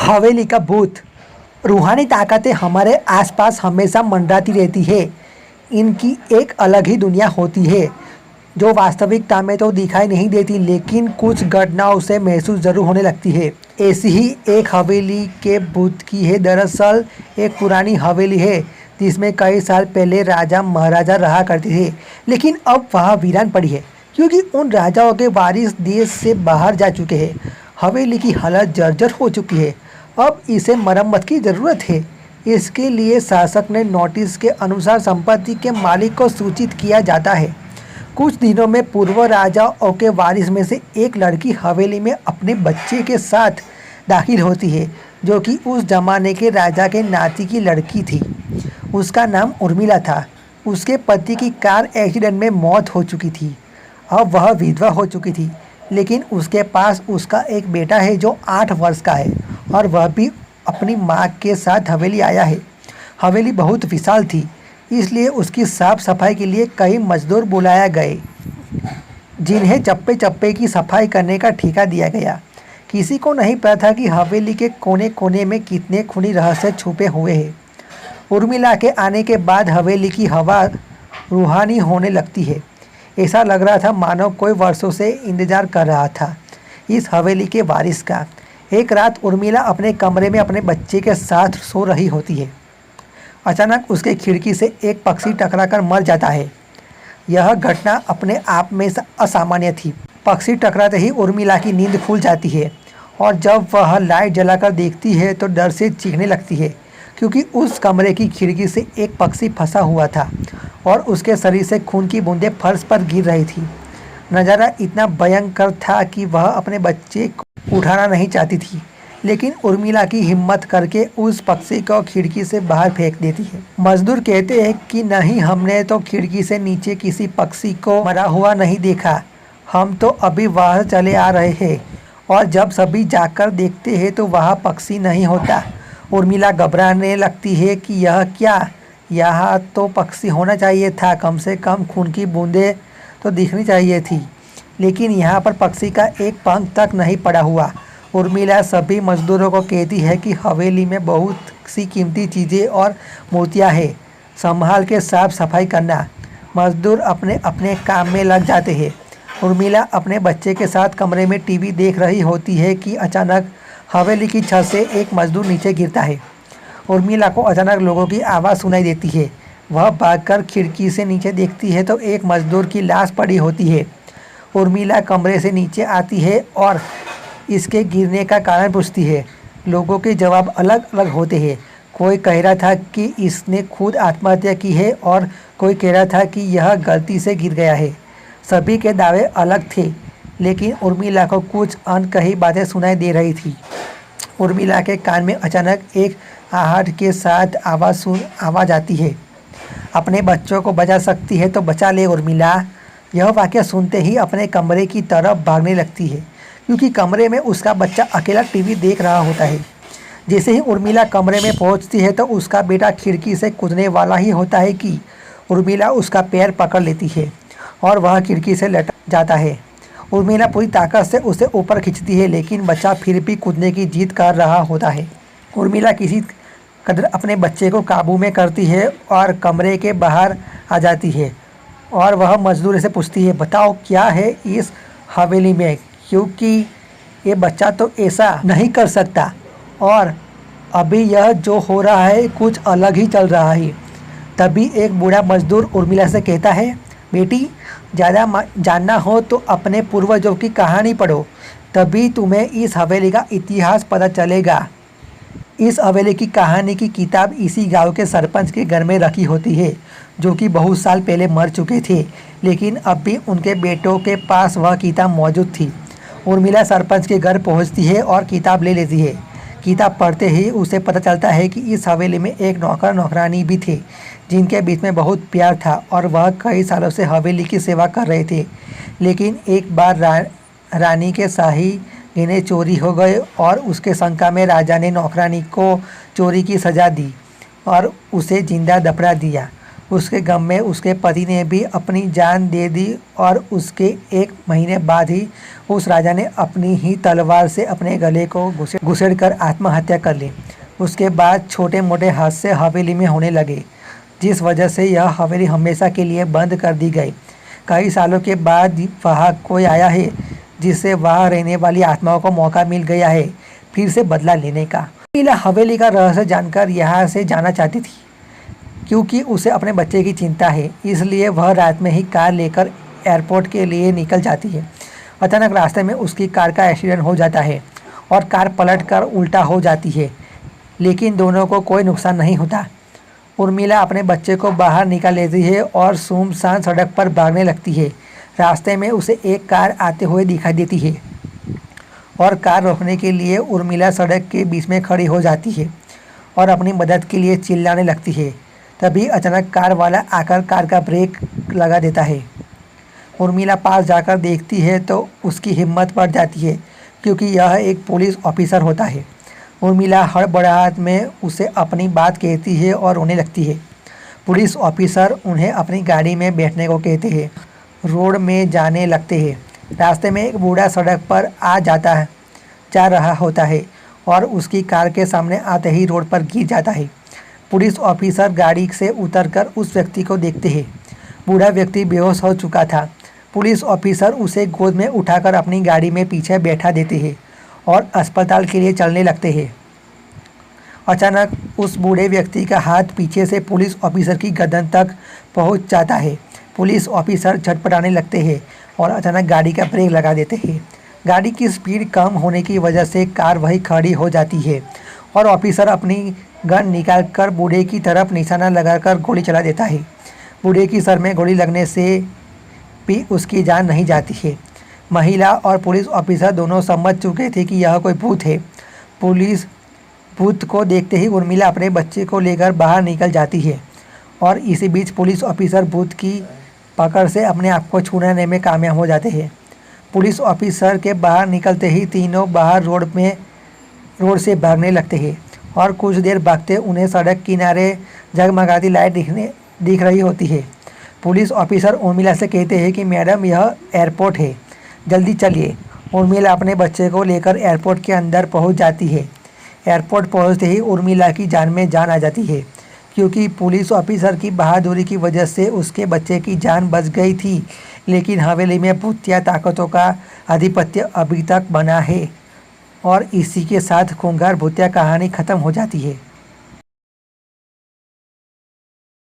हवेली का भूत। रूहानी ताकतें हमारे आसपास हमेशा मंडराती रहती है। इनकी एक अलग ही दुनिया होती है जो वास्तविकता में तो दिखाई नहीं देती, लेकिन कुछ घटनाओं से महसूस जरूर होने लगती है। ऐसी ही एक हवेली के भूत की है। दरअसल एक पुरानी हवेली है जिसमें कई साल पहले राजा महाराजा रहा करते थे, लेकिन अब वह वीरान पड़ी है क्योंकि उन राजाओं के वारिस देश से बाहर जा चुके हैं। हवेली की हालत जर्जर हो चुकी है। अब इसे मरम्मत की ज़रूरत है। इसके लिए शासक ने नोटिस के अनुसार संपत्ति के मालिक को सूचित किया जाता है। कुछ दिनों में पूर्व राजाओं के वारिस में से एक लड़की हवेली में अपने बच्चे के साथ दाखिल होती है, जो कि उस जमाने के राजा के नाती की लड़की थी। उसका नाम उर्मिला था। उसके पति की कार एक्सीडेंट में मौत हो चुकी थी। अब वह विधवा हो चुकी थी, लेकिन उसके पास उसका एक बेटा है जो 8 वर्ष का है और वह भी अपनी माँ के साथ हवेली आया है। हवेली बहुत विशाल थी, इसलिए उसकी साफ सफाई के लिए कई मजदूर बुलाया गए, जिन्हें चप्पे चप्पे की सफाई करने का ठेका दिया गया। किसी को नहीं पता था कि हवेली के कोने कोने में कितने खूनी रहस्य छुपे हुए हैं। उर्मिला के आने के बाद हवेली की हवा रूहानी होने लगती है। ऐसा लग रहा था मानो कोई वर्षों से इंतजार कर रहा था इस हवेली के वारिस का। एक रात उर्मिला अपने कमरे में अपने बच्चे के साथ सो रही होती है। अचानक उसके खिड़की से एक पक्षी टकराकर मर जाता है। यह घटना अपने आप में असामान्य थी। पक्षी टकराते ही उर्मिला की नींद खुल जाती है और जब वह लाइट जलाकर देखती है तो डर से चीखने लगती है, क्योंकि उस कमरे की खिड़की से एक पक्षी फंसा हुआ था और उसके शरीर से खून की बूंदें फर्श पर गिर रही थी। नज़ारा इतना भयंकर था कि वह अपने बच्चे को उठाना नहीं चाहती थी, लेकिन उर्मिला की हिम्मत करके उस पक्षी को खिड़की से बाहर फेंक देती है। मजदूर कहते हैं कि नहीं, हमने तो खिड़की से नीचे किसी पक्षी को मरा हुआ नहीं देखा, हम तो अभी बाहर चले आ रहे हैं। और जब सभी जाकर देखते हैं तो वह पक्षी नहीं होता। उर्मिला घबराने लगती है कि यह क्या, यहाँ तो पक्षी होना चाहिए था, कम से कम खून की बूंदें तो दिखनी चाहिए थी, लेकिन यहाँ पर पक्षी का एक पंख तक नहीं पड़ा हुआ। उर्मिला सभी मजदूरों को कहती है कि हवेली में बहुत सी कीमती चीज़ें और मूर्तियाँ हैं, संभाल के साफ सफाई करना। मजदूर अपने अपने काम में लग जाते हैं। उर्मिला अपने बच्चे के साथ कमरे में टीवी देख रही होती है कि अचानक हवेली की छत से एक मजदूर नीचे गिरता है। उर्मिला को अचानक लोगों की आवाज़ सुनाई देती है। वह भागकर खिड़की से नीचे देखती है तो एक मजदूर की लाश पड़ी होती है। उर्मिला कमरे से नीचे आती है और इसके गिरने का कारण पूछती है। लोगों के जवाब अलग अलग होते हैं। कोई कह रहा था कि इसने खुद आत्महत्या की है और कोई कह रहा था कि यह गलती से गिर गया है। सभी के दावे अलग थे, लेकिन उर्मिला को कुछ अनकही बातें सुनाई दे रही थी। उर्मिला के कान में अचानक एक आहट के साथ आवाज़ आती है, अपने बच्चों को बचा सकती है तो बचा ले उर्मिला। यह वाक्य सुनते ही अपने कमरे की तरफ भागने लगती है, क्योंकि कमरे में उसका बच्चा अकेला टीवी देख रहा होता है। जैसे ही उर्मिला कमरे में पहुंचती है तो उसका बेटा खिड़की से कूदने वाला ही होता है कि उर्मिला उसका पैर पकड़ लेती है और वह खिड़की से लटक जाता है। उर्मिला पूरी ताकत से उसे ऊपर खींचती है, लेकिन बच्चा फिर भी कूदने की जिद कर रहा होता है। उर्मिला किसी कदर अपने बच्चे को काबू में करती है और कमरे के बाहर आ जाती है और वह मजदूर से पूछती है, बताओ क्या है इस हवेली में, क्योंकि ये बच्चा तो ऐसा नहीं कर सकता और अभी यह जो हो रहा है कुछ अलग ही चल रहा है। तभी एक बूढ़ा मजदूर उर्मिला से कहता है, बेटी ज़्यादा जानना हो तो अपने पूर्वजों की कहानी पढ़ो, तभी तुम्हें इस हवेली का इतिहास पता चलेगा। इस हवेली की कहानी की किताब इसी गांव के सरपंच के घर में रखी होती है, जो कि बहुत साल पहले मर चुके थे, लेकिन अब भी उनके बेटों के पास वह किताब मौजूद थी। उर्मिला सरपंच के घर पहुंचती है और किताब ले लेती है। किताब पढ़ते ही उसे पता चलता है कि इस हवेली में एक नौकर नौकरानी भी थे, जिनके बीच में बहुत प्यार था और वह कई सालों से हवेली की सेवा कर रहे थे। लेकिन एक बार रानी के शाही गहने चोरी हो गए और उसके शंका में राजा ने नौकरानी को चोरी की सज़ा दी और उसे जिंदा दफना दिया। उसके गम में उसके पति ने भी अपनी जान दे दी और उसके 1 महीने बाद ही उस राजा ने अपनी ही तलवार से अपने गले को घुसेड़ कर आत्महत्या कर ली। उसके बाद छोटे मोटे हादसे हवेली में होने लगे, जिस वजह से यह हवेली हमेशा के लिए बंद कर दी गई। कई सालों के बाद वहाँ कोई आया है, जिससे वहाँ रहने वाली आत्माओं को मौका मिल गया है फिर से बदला लेने का। उर्मिला हवेली का रहस्य जानकर यहाँ से जाना चाहती थी, क्योंकि उसे अपने बच्चे की चिंता है। इसलिए वह रात में ही कार लेकर एयरपोर्ट के लिए निकल जाती है। अचानक रास्ते में उसकी कार का एक्सीडेंट हो जाता है और कार पलटकर उल्टा हो जाती है, लेकिन दोनों को कोई नुकसान नहीं होता। उर्मिला अपने बच्चे को बाहर निकाल लेती है और सुनसान सड़क पर भागने लगती है। रास्ते में उसे एक कार आते हुए दिखाई देती है और कार रोकने के लिए उर्मिला सड़क के बीच में खड़ी हो जाती है और अपनी मदद के लिए चिल्लाने लगती है। तभी अचानक कार वाला आकर कार का ब्रेक लगा देता है। उर्मिला पास जाकर देखती है तो उसकी हिम्मत बढ़ जाती है, क्योंकि यह एक पुलिस ऑफिसर होता है। उर्मिला हड़बड़ाहट में उसे अपनी बात कहती है और रोने लगती है। पुलिस ऑफिसर उन्हें अपनी गाड़ी में बैठने को कहते हैं। रोड में जाने लगते हैं। रास्ते में एक बूढ़ा सड़क पर जा रहा होता है और उसकी कार के सामने आते ही रोड पर गिर जाता है। पुलिस ऑफिसर गाड़ी से उतरकर उस व्यक्ति को देखते हैं। बूढ़ा व्यक्ति बेहोश हो चुका था। पुलिस ऑफिसर उसे गोद में उठाकर अपनी गाड़ी में पीछे बैठा देते हैं और अस्पताल के लिए चलने लगते हैं। अचानक उस बूढ़े व्यक्ति का हाथ पीछे से पुलिस ऑफिसर की गर्दन तक पहुंच जाता है। पुलिस ऑफिसर झटपटाने लगते हैं और अचानक गाड़ी का ब्रेक लगा देते हैं। गाड़ी की स्पीड कम होने की वजह से कार वहीं खड़ी हो जाती है और ऑफिसर अपनी गन निकालकर बूढ़े की तरफ निशाना लगाकर गोली चला देता है। बूढ़े की सर में गोली लगने से भी उसकी जान नहीं जाती है। महिला और पुलिस ऑफिसर दोनों समझ चुके थे कि यह कोई भूत है। पुलिस भूत को देखते ही उर्मिला अपने बच्चे को लेकर बाहर निकल जाती है और इसी बीच पुलिस ऑफिसर भूत की पकड़ से अपने आप को छुड़ाने में कामयाब हो जाते हैं। पुलिस ऑफिसर के बाहर निकलते ही तीनों बाहर रोड से भागने लगते हैं और कुछ देर भागते उन्हें सड़क किनारे जगमगाती लाइट दिख रही होती है। पुलिस ऑफिसर उर्मिला से कहते हैं कि मैडम, यह एयरपोर्ट है, जल्दी चलिए। उर्मिला अपने बच्चे को लेकर एयरपोर्ट के अंदर पहुंच जाती है। एयरपोर्ट पहुंचते ही उर्मिला की जान में जान आ जाती है, क्योंकि पुलिस ऑफिसर की बहादुरी की वजह से उसके बच्चे की जान बच गई थी। लेकिन हवेली में भूतिया ताकतों का आधिपत्य अभी तक बना है और इसी के साथ खूंखार भूतिया कहानी ख़त्म हो जाती है।